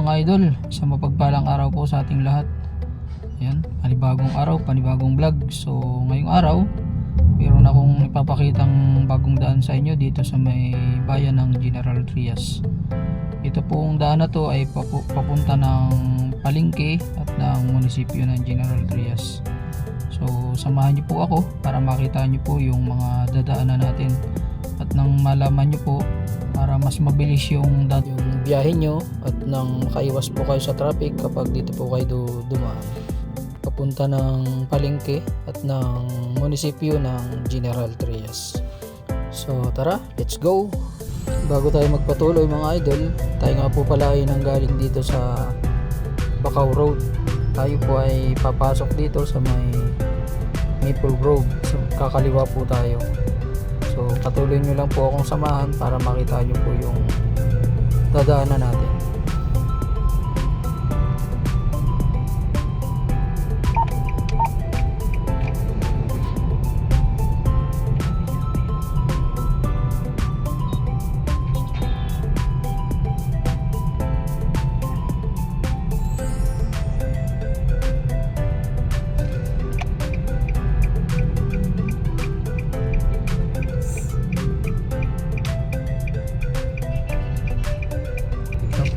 mga idol, isang mapagpalang araw po sa ating lahat. Ayan, panibagong araw, panibagong vlog. So ngayong araw, meron akong ipapakitang bagong daan sa inyo dito sa may bayan ng General Trias. Ito pong daan na to ay papunta ng palengke at ng munisipyo ng General Trias. So samahan niyo po ako para makita niyo po yung mga dadaanan natin at nang malaman niyo po para mas mabilis yung biyahe nyo at nang makaiwas po kayo sa traffic kapag dito po kayo dumaan papunta ng palengke at ng munisipyo ng General Trias. So tara, let's go! Bago tayo magpatuloy mga idol, tayo nga po pala ay nanggaling dito sa Bacau Road. Tayo po ay papasok dito sa may Maple Grove. So kakaliwa po tayo. So patuloy nyo lang po akong samahan para makita nyo po yung dadaanan natin.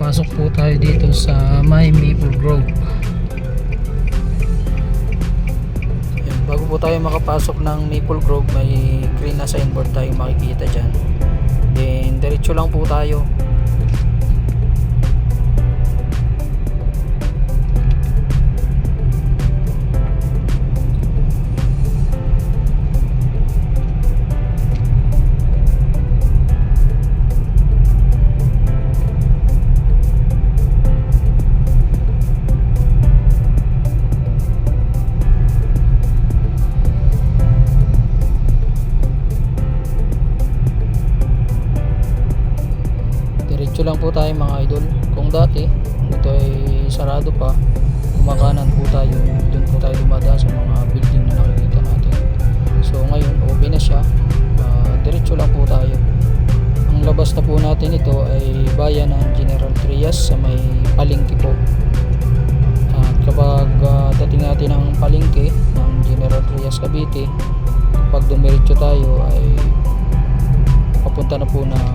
Pasok po tayo dito sa may Maple Grove. Ayan, bago po tayo makapasok ng Maple Grove, may green na signboard tayo makikita dyan. Then diretso lang po tayo. Diretso lang po tayo mga idol. Kung dati ito ay sarado pa, kumakanan po tayo, doon po tayo dumadaan sa mga building na nakikita natin. So ngayon open na siya, diretso lang po tayo. Ang labas na po natin ito ay bayan ng General Trias sa may palengke po. At kapag dating natin ang palengke ng General Trias Cavite, pag dumiretso tayo ay papunta na po ng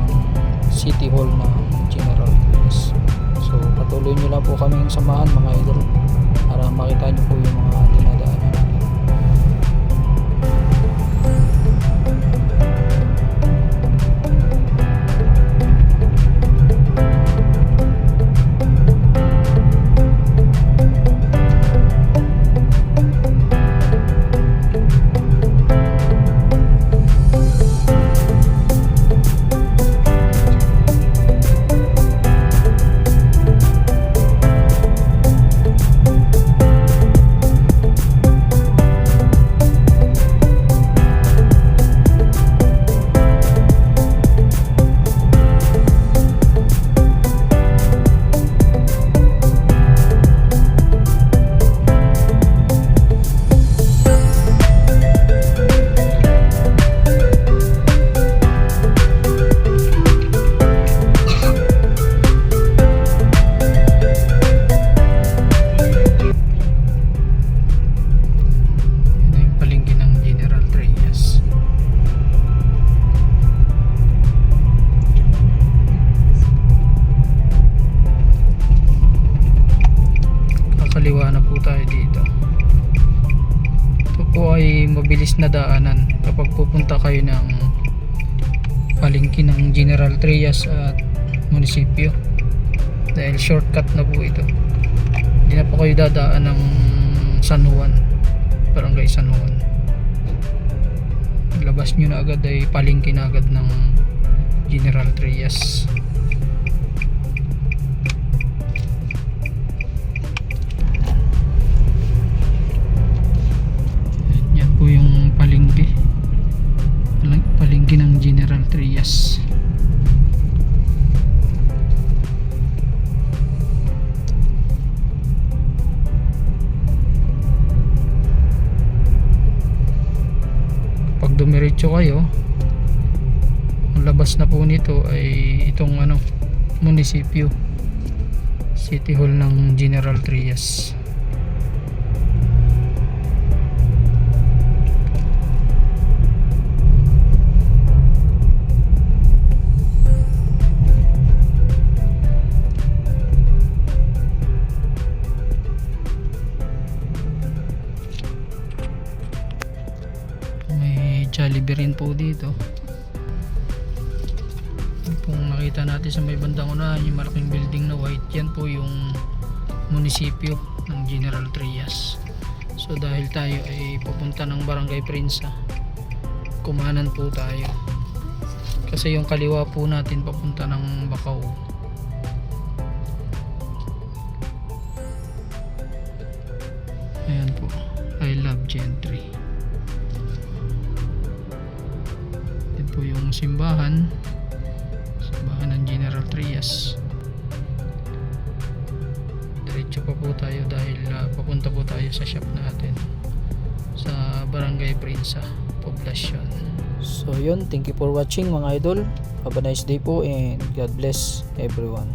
City Hall na General Trias. So patuloy nyo lang po kaming samahan mga idol para makita nyo po yung mga dinadaanan natin. Kaliwa na po tayo dito. Ito po ay mabilis na daanan kapag pupunta kayo ng palengke ng General Trias at munisipyo, dahil shortcut na po ito. Hindi na po kayo dadaan ng San Juan, Barangay San Juan. Labas nyo na agad ay palengke na agad ng General Trias. Po yung palengke ng General Trias. Pag dumiretso kayo, ang labas na po nito ay itong munisipyo. City Hall ng General Trias. May Jollibee rin po dito. Kung nakita natin sa may bandang unahan yung malaking building na white, yan po yung munisipyo ng General Trias. So dahil tayo ay papunta ng Barangay Prinsa, kumanan po tayo kasi yung kaliwa po natin papunta ng Bacau. Ayan po, I love Gentry. Yan po yung simbahan ng General Trias. Diretso pa po tayo dahil papunta po tayo sa shop natin sa Barangay Prinsa, Poblacion. So yun, thank you for watching mga idol. Have a nice day po and God bless everyone.